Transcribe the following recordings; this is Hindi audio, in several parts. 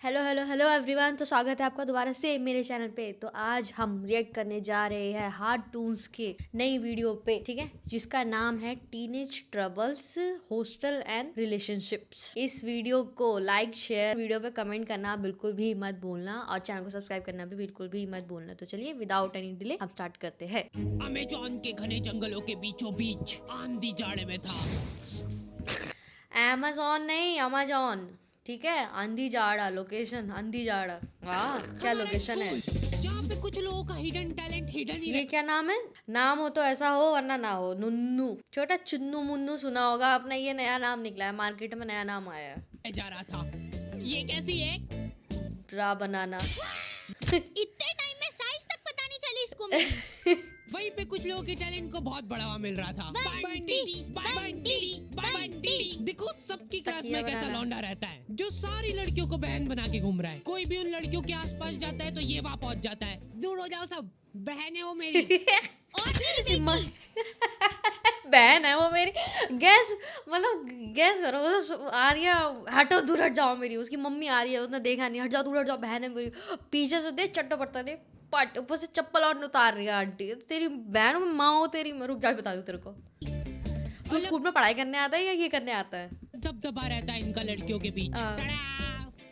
Hello hello hello everyone. तो स्वागत है आपका दोबारा से मेरे चैनल पे। तो आज हम रिएक्ट करने जा रहे हैं हार्टून्स के नई वीडियो पे, ठीक है, जिसका नाम है teenage troubles hostel and relationships. इस वीडियो को लाइक शेयर, वीडियो पे कमेंट करना बिल्कुल भी मत भूलना और चैनल को सब्सक्राइब करना भी बिल्कुल भी मत भूलना। तो चलिए विदाउट एनी डिले हम स्टार्ट करते हैं। अमेज़न के घने जंगलों के बीचों बीच आंधी जाड़े में था। अमेजोन नहीं, अमेजोन, ठीक है। आंधी जाड़ा लोकेशन, आंधी जाड़ा। वाह क्या हमारा लोकेशन है। स्कूल, जहाँ पे कुछ लोगों का हिडन टैलेंट हिडन ही ये क्या नाम है? नाम हो तो ऐसा हो वरना ना हो। नुन्नू, छोटा चुन्नू मुन्नू सुना होगा अपना। ये नया नाम निकला है, मार्केट में नया नाम आया है। रह जा रहा था। ये कैसी है? रा बनाना। इतने टाइम में साइज तक पता नहीं चली इसको मेरी। वहीं पे कुछ लोगों के टैलेंट को बहुत बढ़ावा मिल रहा था। बंटी। देखो सबकी क्लास तकिया में कैसा बनाना। लौंडा रहता है जो सारी लड़कियों को बहन बना के घूम रहा है। कोई भी उन लड़कियों के आसपास जाता है तो ये वहाँ पहुँच जाता है। दूर हो जाओ सब, बहन है वो मेरी। और मेरी बहन है वो मेरी। गैस मतलब गैस करो, मतलब आर्या हटो, दूर हट जाओ मेरी। उसकी मम्मी आ रही है, उसने देखा नहीं, हट जाओ दूर हट जाओ, बहन है मेरी। पीछे से दे चट्टा पड़ता दे पट, ऊपर से चप्पल और उतार रही है आंटी। तेरी बहन हो, माँ हो तेरी। मैं रुक जा, बता दूं तेरे को। तू स्कूल में पढ़ाई करने आता है या ये करने आता है? दबदबा रहता है इनका लड़कियों के बीच। हाँ। टड़ा!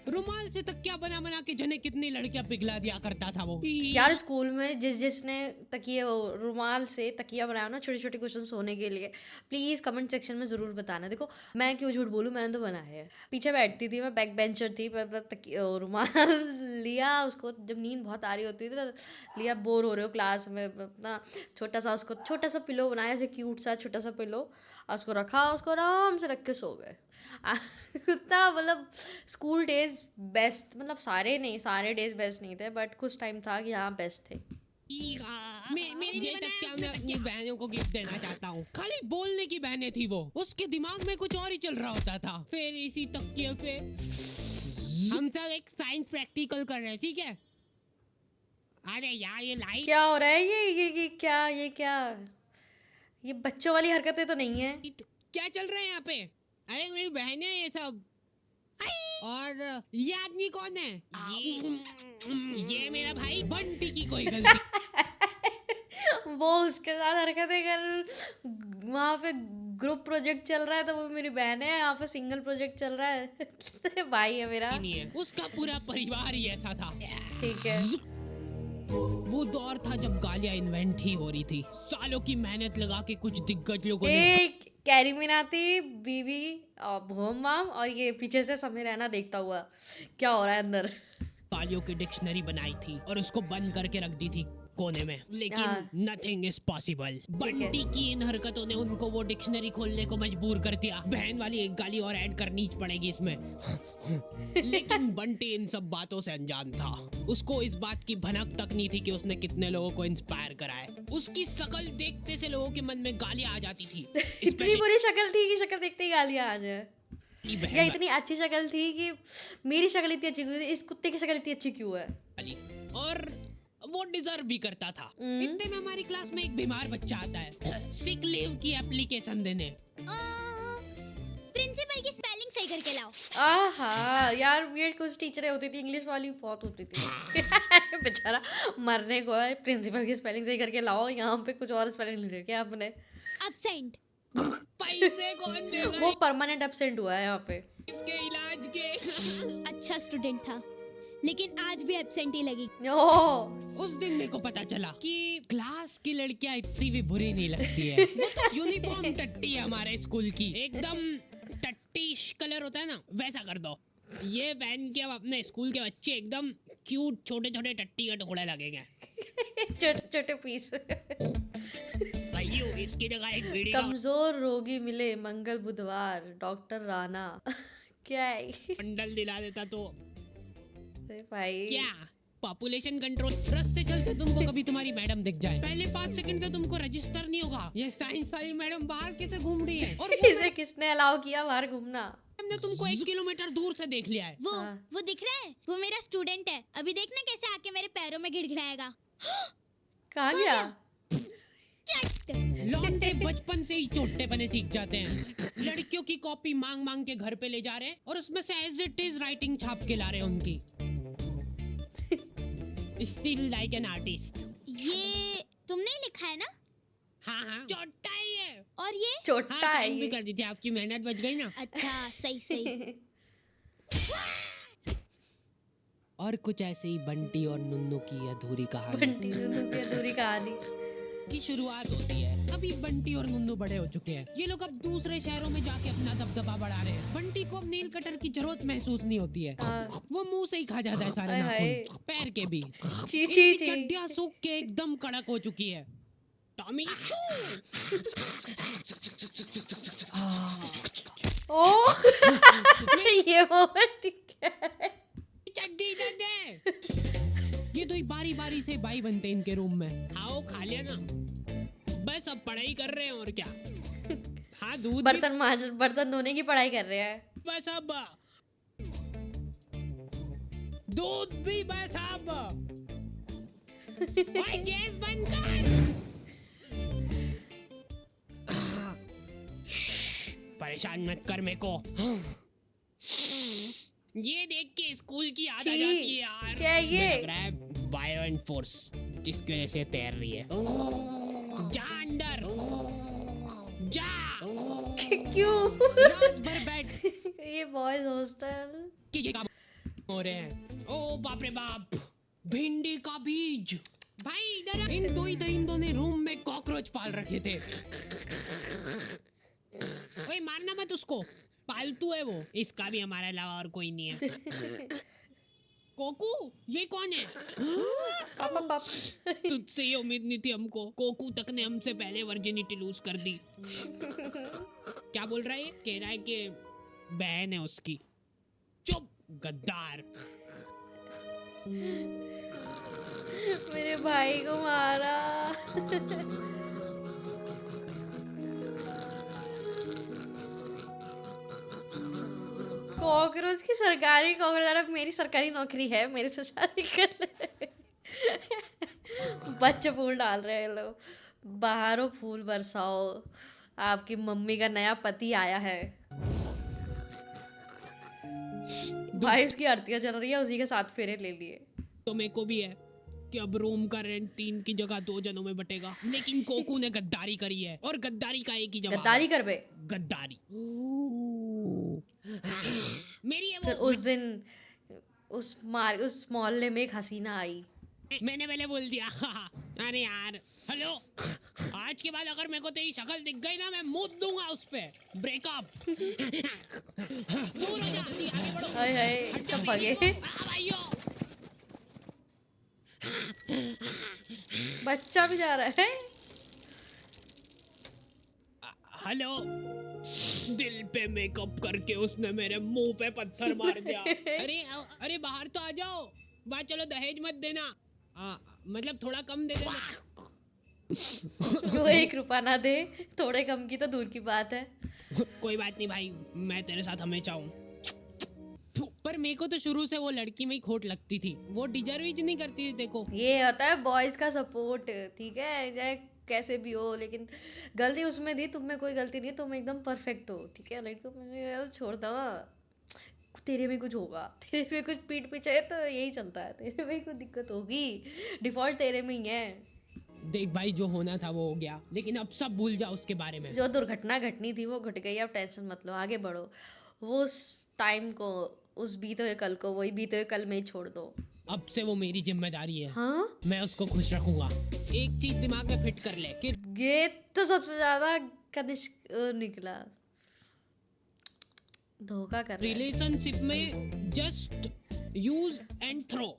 रुमाल से तकिया बना बना के जने कितनी लड़कियां पिघला दिया करता था वो। यार स्कूल में जिसने तकिए वो रुमाल से तकिया बनाया ना छोटे छोटे क्वेश्चन होने के लिए, प्लीज कमेंट सेक्शन में जरूर बताना। देखो मैं क्यों झूठ बोलूं, मैंने तो बनाया है। पीछे बैठती थी मैं, बैक बेंचर थी, पर रुमाल लिया, उसको जब नींद बहुत आ रही होती थी तो लिया, बोर हो रहे हो क्लास में, अपना छोटा सा उसको छोटा सा पिलो बनाया, ऐसे क्यूट सा छोटा सा पिलो, और उसको रखा, उसको आराम से रख के सो गए। इतना मतलब स्कूल डेज बेस्ट, मतलब सारे नहीं, सारे डेज बेस्ट नहीं थे, बट कुछ टाइम था कि हाँ बेस्ट थे। मेरी ये तकिया मैं अपनी बहनों को गिफ्ट देना चाहता हूँ। खाली बोलने की बहनें थी वो, उसके दिमाग में कुछ और ही चल रहा होता था। फिर इसी तकिए पे हम सब एक साइंस प्रैक्टिकल कर रहे हैं, ठीक है? अरे यार ये लाइट क्या हो रहा है? ये क्या, ये बच्चों वाली हरकतें तो नहीं है। क्या चल रहा है यहाँ पे? अरे मेरी बहनें ये सब। और ये आदमी कौन है? ये मेरा भाई बंटी की कोई गलती। वो उसके साथ हरकतें कर, वहाँ पे ग्रुप प्रोजेक्ट चल रहा है तो वो मेरी बहन है, यहाँ पे सिंगल प्रोजेक्ट चल रहा है। भाई है मेरा। नहीं है, उसका पूरा परिवार ही ऐसा था। ठीक है। वो दौर था जब गालियां इन्वेंट ही हो रही थी। सालों की मेहनत लगा के कुछ दिग्गज लोगों ने एक कैरी मिनाती, बीबी और भोम माम, और ये पीछे से समय रहना देखता हुआ क्या हो रहा है अंदर। गालियों की डिक्शनरी बनाई थी और उसको बंद करके रख दी थी कोने में, हाँ। लेकिन नथिंग इज पॉसिबल। है। बंटी की इन हरकतों ने उनको वो डिक्शनरी खोलने को मजबूर कर दिया। बहन वाली एक गाली और ऐड करनी पड़ेगी इसमें। लेकिन बंटी इन सब बातों से अनजान था। उसको इस बात की भनक तक नहीं थी कि उसने कितने लोगों को इंस्पायर करा है। उसकी शक्ल देखते से लोगों के मन में गालियां आ जाती थी। इतनी बुरी शक्ल थी कि शक्ल देखते ही गालियां आ जाए, बहन या इतनी अच्छी शक्ल थी कि मेरी शक्ल इतनी अच्छी क्यों है, इस कुत्ते की शक्ल इतनी अच्छी क्यों है। वाली, और वो डिजर्व भी करता था। इतने में हमारी क्लास में एक बीमार बच्चा आता है सिक लीव की एप्लीकेशन देने। प्रिंसिपल की स्पेलिंग सही करके लाओ। आहा यार, ये कुछ टीचरें होती थी, इंग्लिश वाली बहुत होती थी। बेचारा मरने को है, प्रिंसिपल की स्पेलिंग सही करके लाओ, यहाँ पे कुछ और स्पेलिंग लिख रखी है आपने। एब्सेंट। पैसे कौन देगा वो परमानेंट एब्सेंट हुआ है यहाँ पे। इसके इलाज के? अच्छा स्टूडेंट था, लेकिन आज भी एब्सेंट ही लगी। ओह, उस दिन मेरे को पता चला कि क्लास की लड़कियां इतनी भी बुरी नहीं लगती है। वो तो यूनिफॉर्म टट्टी है हमारे स्कूल की, एकदम टट्टीश कलर होता है ना, वैसा कर दो। ये पहन के अब अपने स्कूल के बच्चे एकदम क्यूट छोटे छोटे टट्टी के टुकड़े लगेंगे। छोटे छोटे पीस। भाइयों इसकी जगह एक बीड़ी का कमजोर रोगी मिले मंगल बुधवार, डॉक्टर राणा। क्या है ये? बंडल दिला देता तो अरे भाई क्या पॉपुलेशन कंट्रोल। रास्ते चलते तुमको कभी तुम्हारी मैडम दिख जाए, पहले 5 सेकंड तो तुमको रजिस्टर नहीं होगा ये साइंस वाली मैडम बाहर कैसे घूम रही है। और इसे किसने अलाउ किया बाहर घूमना? हमने तुमको 1 किलोमीटर दूर से देख लिया है। वो दिख रहा है, वो मेरा स्टूडेंट है। अभी देखना कैसे आके मेरे पैरों में गिड़गिड़ाएगा। कहाँ गया? चट। लौंडे बचपन से ही चोट्टे बने सीख जाते हैं। लड़कियों की कॉपी मांग मांग के घर पे ले जा रहे हैं और उसमें से एज इट इज राइटिंग छाप के ला रहे हैं उनकी। Still like an artist. ये तुमने लिखा है ना? हाँ चोट्टा ही है। और ये? चोट्टा हाँ है काम भी ये। कर दी थी, आपकी मेहनत बच गई ना। अच्छा सही सही। और कुछ ऐसे ही बंटी और नुन्नू की अधूरी कहानी बंटी नुन्नू की अधूरी कहानी। की शुरुआत होती है। अभी बंटी और नुन्नू बड़े हो चुके हैं। ये लोग अब दूसरे शहरों में जाके अपना दबदबा बढ़ा रहे हैं। बंटी को अब नेल कटर की जरूरत महसूस नहीं होती है। हाँ। वो मुंह से ही खा जाता है सारे हाय हाय। नाखून, पैर के भी। छी छी इनकी छी। चड्डियां सूख के एकदम कड़क हो चुकी है। टॉमी चू। ओ ये मोमेंट ठीक है। चड्डी दे दे। ये तो ही बारी बारी से भाई बनते हैं इनके रूम में। आओ खा लिया ना, बस अब पढ़ाई कर रहे हैं और क्या। हाँ दूध भी, बर्तन धोने की पढ़ाई कर रहे हैं। बस अब दूध भी बस अब। ओए गैस बंद कर। परेशान मत कर मेरे को। ये देख के स्कूल की याद आ छी, जाती है यार। क्या है इसमें ये? लग रहा है बायो एंड फोर्स, जिसकी वजह से तैर रही है। जा अंदर जा। क्यों? रात भर बैठ ये बॉयज हॉस्टल। के ये काम हो रहे हैं। ओ बाप रे बाप, भिंडी का बीज। भाई इधर आ। इन दो ही दरिंदों ने रूम में कॉकरोच पाल रखे थे। ओए मारना मत उसको, पालतू है वो। इसका भी हमारे अलावा और कोई नहीं है। कोकू ये कौन है? पापा पापा। तुझसे ये उम्मीद नहीं थी हमको। कोकू तक ने हमसे पहले वर्जिनिटी लूज कर दी। क्या बोल रहा है ये? कह रहा है कि बहन है उसकी। चुप गद्दार। मेरे भाई को मारा। कॉकरोच की सरकारी कॉकरोच। अब मेरी सरकारी नौकरी है, मेरे से शादी कर ले। बच्चे फूल डाल रहे हैं लोग। बाहरों फूल बरसाओ, आपकी मम्मी का नया पति आया है। भाई उसकी आरतियां चल रही है, उसी के साथ फेरे ले लिए। तो मेरे को भी है कि अब रूम का रेंट 3 की जगह 2 जनों में बटेगा। लेकिन कोकू ने गद्दारी करी है और गद्दारी का एक ही जवाब गद्दारी है। कर बे। गद्दारी। मेरी है फिर वो। उस दिन उस मोहल्ले में एक हसीना आई। मैंने पहले बोल दिया। अरे यार हेलो, आज के बाद अगर मेरे को तेरी शक्ल दिख गई ना, मैं मुंह दूंगा उस पे। ब्रेकअप। दूर हो जा, जल्दी आगे बढ़ो। हाय हाय, सब भगे। भाइयों। बच्चा भी जा रहा है। हेलो। दिल पे मेकअप करके उसने मेरे मुंह पे पत्थर मार दिया। अरे अरे बाहर तो आ जाओ। बात चलो, दहेज मत देना। मतलब थोड़ा कम दे देना। जो 1 रुपया ना दे, थोड़े कम की तो दूर की बात है। कोई बात नहीं भाई, मैं तेरे साथ हमेशा हूँ। पर मेरे को तो शुरू से वो लड़की में ही खोट लगती थी। वो डिजर्व ही नहीं करती थी। देखो ये होता है बॉयज का सपोर्ट, ठीक है, चाहे कैसे भी हो, लेकिन गलती उसमें थी, तुम में कोई गलती नहीं है, तुम एकदम परफेक्ट हो, ठीक है। लड़कियों में यार छोड़ दो, तेरे में कुछ होगा, तेरे में कुछ पीठ पीछे है तो यही चलता है, तेरे में कुछ दिक्कत होगी, डिफॉल्ट तेरे में ही है। देख भाई, जो होना था वो हो गया, लेकिन अब सब भूल जाओ उसके बारे में। जो दुर्घटना घटनी थी वो घट गई, अब टेंशन मत लो, आगे बढ़ो। वो उस टाइम को, उस बीते हुए कल को, वही बीते हुए कल में ही छोड़ दो। अब से वो मेरी जिम्मेदारी है। हाँ, मैं उसको खुश रखूंगा। एक चीज दिमाग में फिट कर ले कि ये तो सबसे ज्यादा कनिष्क निकला, धोखा कर रहा है। रिलेशनशिप में जस्ट यूज एंड थ्रो,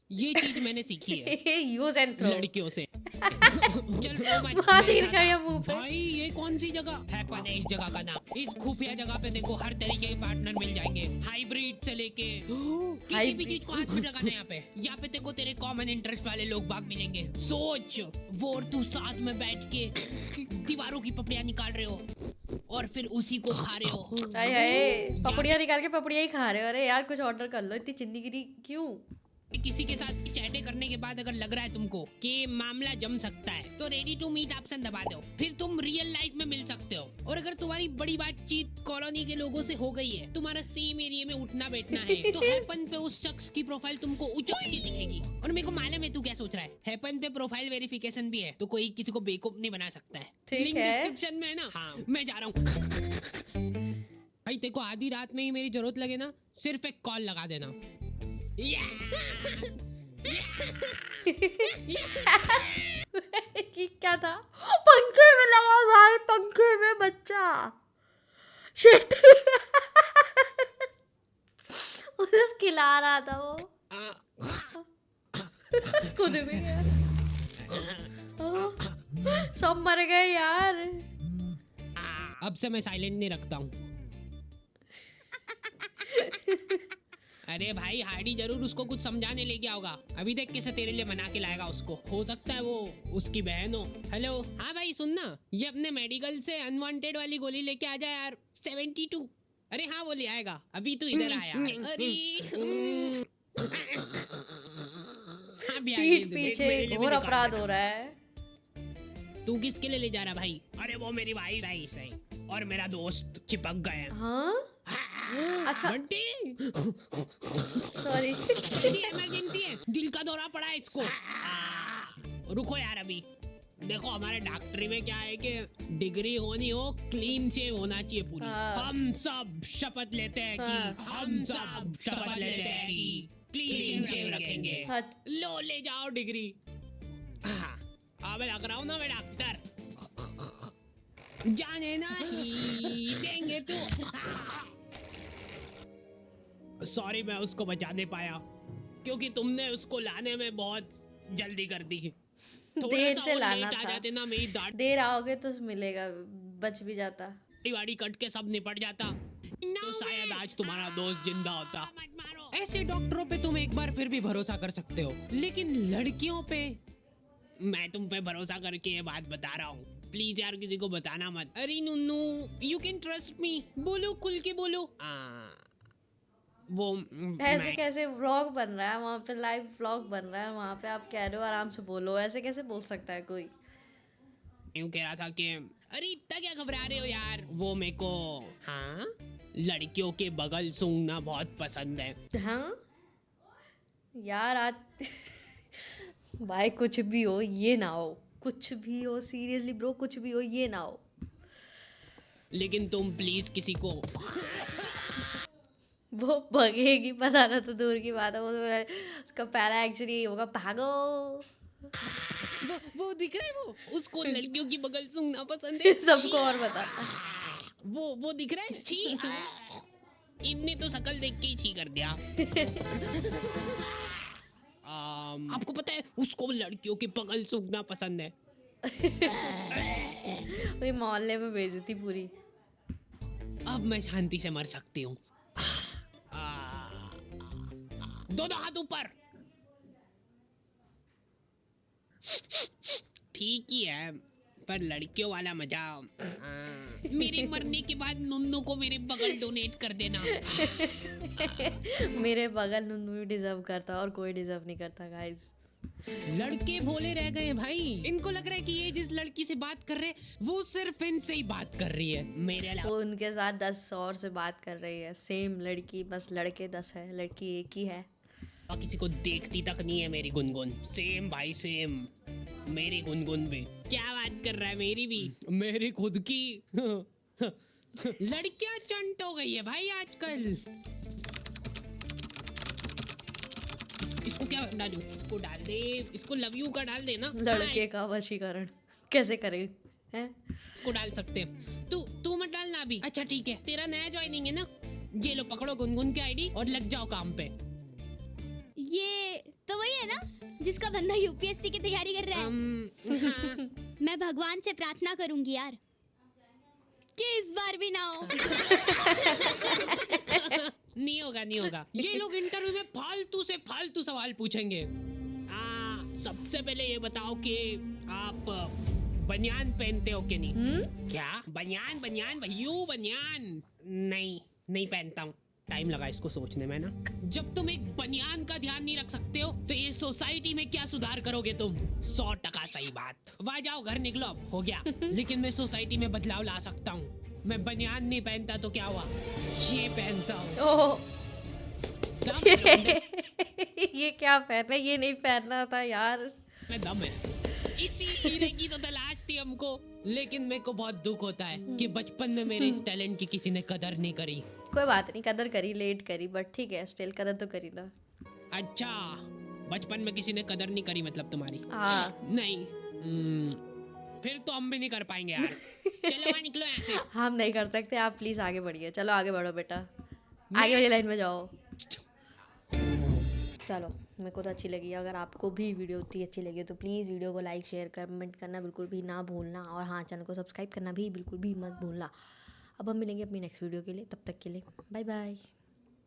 ये चीज मैंने सीखी है यूज एंड थ्रो। लड़कियों से। चल रो मत, मार मेरे तीर साथ खड़िया आ। मुंह पे। भाई ये कौन सी जगह है? पता है इस जगह का नाम। इस खुफिया जगह पे देखो हर तरीके के पार्टनर मिल जाएंगे, हाइब्रिड से लेके किसी भी हाइब्रिड। चीज को हाथ में लगाना। यहाँ पे देखो तेरे कॉमन इंटरेस्ट वाले लोग बाग मिलेंगे। सोच, वो और तू साथ में बैठ के दीवारों की पपड़ियां निकाल रहे हो और फिर उसी को खा रहे हो। हाय हाय, पपड़ियाँ निकाल के पपड़ियाँ ही खा रहे हो। अरे यार कुछ ऑर्डर कर लो, इतनी चिंदीगिरी क्यों? किसी के साथ चैटे करने के बाद अगर लग रहा है तुमको कि मामला जम सकता है तो रेडी टू मीट ऑप्शन दबा दो, फिर तुम रियल लाइफ में मिल सकते हो। और अगर तुम्हारी बड़ी बातचीत कॉलोनी के लोगों से हो गई है, तुम्हारा सेम एरिया में उठना बैठना है, तो हैपन पे उस शख्स की प्रोफाइल तुमको ऊंची दिखेगी। और मेरे को मालूम है तू क्या सोच रहा है, हैपन पे प्रोफाइल वेरिफिकेशन भी है, तो कोई किसी को बेवकूफ नहीं बना सकता है। ठीक लिंक है। डिस्क्रिप्शन में है ना। हाँ मैं जा रहा हूँ भाई, तेरे को आधी रात में ही मेरी जरूरत लगे ना, सिर्फ एक कॉल लगा देना। ये क्या था? पंखे में लगा भाई, पंखे में बच्चा। शिट। उसे खिला रहा था वो, खुद भी गया। सब मर गए यार। अब से मैं साइलेंट नहीं रखता हूँ। अरे भाई हार्डी जरूर उसको कुछ समझाने ले गया होगा, अभी देख कैसे तेरे लिए मना के लाएगा उसको। हो सकता है वो उसकी बहन हो। हेलो हाँ भाई सुनना, ये अपने मेडिकल से अनवांटेड वाली गोली लेके आ जा यार, 72। अरे हाँ वो ले आएगा, अभी तू इधर आया। अरे हाँ भी आइए, पीठ पीछे घोर अपराध हो रहा है। तू किसके लिए ले जा रहा भाई? अरे वो मेरी भाई सही सही और मेरा दोस्त चिपक गए। हाँ अच्छा बंटी सॉरी। इमरजेंसी है, दिल का दौरा पड़ा है इसको। रुको यार अभी देखो, हमारे डॉक्टरी में क्या है कि डिग्री होनी हो, क्लीन शेव होना चाहिए पूरी। हाँ। हम सब शपथ लेते हैं कि हम सब शपथ लेते हैं कि क्लीन शेव रखेंगे। लो ले जाओ डिग्री। अब लग रहा हूँ ना मैं डॉक्टर, जाने ना ही देंगे तू। सॉरी मैं उसको बचा नहीं पाया क्योंकि तुमने उसको लाने में बहुत जल्दी कर दी। थोड़ा देर सा से और लाना लेट आ था। जाते ना, मेरी दाढ़ी देर आओगे तो मिलेगा, बच भी जाता। वाड़ी कट के सब निपट जाता तो शायद आज तुम्हारा दोस्त जिंदा होता। ऐसे डॉक्टरों पे तुम एक बार फिर भी भरोसा कर सकते हो, लेकिन लड़कियों पे मैं तुम पे भरोसा करके ये बात बता रहा हूँ। प्लीज यार किसी को बताना मत। अरे नुन्नू यू कैन ट्रस्ट मी, बोलो खुल के बोलो। वो ऐसे कैसे व्लॉग बन रहा है वहाँ पे, लाइव व्लॉग बन रहा है वहाँ पे, आप कह रहे हो आराम से बोलो, ऐसे कैसे बोल सकता है कोई? यूं कह रहा था कि अरे इतना क्या घबरा रहे हो यार, वो मेरे को हाँ लड़कियों के बगल सूंघना बहुत पसंद है। हाँ यार आज भाई कुछ भी हो ये ना हो, कुछ भी हो सीरियसली ब्रो, कुछ भी हो ये ना हो। लेकिन तुम प्लीज किसी को वो भगेगी पता ना तो दूर की बात है, वो उसका पहला एक्शन यही होगा, भागो। वो दिख रहा है, वो उसको लड़कियों की बगल सूंघना पसंद है। सबको और बता। वो दिख रहा है, छी। इनने तो शकल देख के ही छी कर दिया। आपको पता है उसको लड़कियों की बगल सूंघना पसंद है। वही मोहल्ले में बेइज्जती पूरी। अब मैं शांति से मर सकती हूँ। दोनों हाथ ऊपर। ठीक ही है पर लड़कियों वाला मजा। मेरे मरने के बाद नुन्नू को मेरे बगल डोनेट कर देना। मेरे बगल नुन्नू डिजर्व करता और कोई डिजर्व नहीं करता गाइस। लड़के भोले रह गए भाई, इनको लग रहा है कि ये जिस लड़की से बात कर रहे हैं वो सिर्फ इनसे ही बात कर रही है, मेरे अलावा। वो उनके साथ 10 और से बात कर रही है, सेम लड़की, बस लड़के 10 है, लड़की एक ही है। और किसी को देखती तक नहीं है मेरी गुनगुन। सेम भाई सेम, मेरी गुनगुन भी। क्या बात कर रहा है, मेरी भी, मेरी खुद की। लड़कियां चंट हो गई है भाई आजकल। इसको क्या डालूं? इसको डाल दे, इसको लव यू का डाल दे ना। लड़के का वशीकरण कैसे करे हैं? इसको डाल सकते हैं। तू मत डालना अभी। अच्छा ठीक है, तेरा नया ज्वाइनिंग है ना, ये लो पकड़ो गुनगुन की आईडी और लग जाओ काम पे। ये तो वही है ना जिसका बंदा यूपीएससी की तैयारी कर रहा है। हाँ। मैं भगवान से प्रार्थना करूंगी यार कि इस बार भी ना हो। नहीं होगा। ये लोग इंटरव्यू में फालतू से फालतू सवाल पूछेंगे। सबसे पहले ये बताओ कि आप बनियान पहनते हो कि नहीं? क्या बनियान भैयू बनियान? नहीं पहनता हूँ। टाइम लगा इसको सोचने में ना। जब तुम एक बनियान का ध्यान नहीं रख सकते हो तो ये सोसाइटी में क्या सुधार करोगे तुम? 100% सही बात। वाह जाओ घर निकलो, अब हो गया। लेकिन मैं सोसाइटी में बदलाव ला सकता हूँ। मैं बनियान नहीं पहनता तो क्या हुआ, ये पहनता हूँ। ओह दम है लौंडे, ये क्या पहनना, ये नहीं पहनना था यार। में दम है। इसी हीरे की तो तलाश थी हमको। लेकिन मेरे को बहुत दुख होता है कि बचपन में मेरे इस टैलेंट की किसी ने कदर नहीं करी। कोई बात नहीं, कदर करी, लेट करी, बट ठीक है, स्टिल कदर तो करी ना। अच्छा, बचपन में किसी ने कदर नहीं करी मतलब तुम्हारी? हाँ नहीं, फिर तो हम भी नहीं कर पाएंगे यार। चलो वहाँ निकलो यहाँ से। हम नहीं कर सकते, आप प्लीज आगे बढ़िए। चलो आगे बढ़ो बेटा, आगे वाली लाइन में जाओ। चलो, मेरे को तो अच्छी लगी। अगर आपको भी वीडियो उतनी अच्छी लगी तो प्लीज़ वीडियो को लाइक शेयर कमेंट करना बिल्कुल भी ना भूलना, और हाँ, चैनल को सब्सक्राइब करना भी बिल्कुल भी मत भूलना। अब हम मिलेंगे अपनी नेक्स्ट वीडियो के लिए, तब तक के लिए बाय बाय।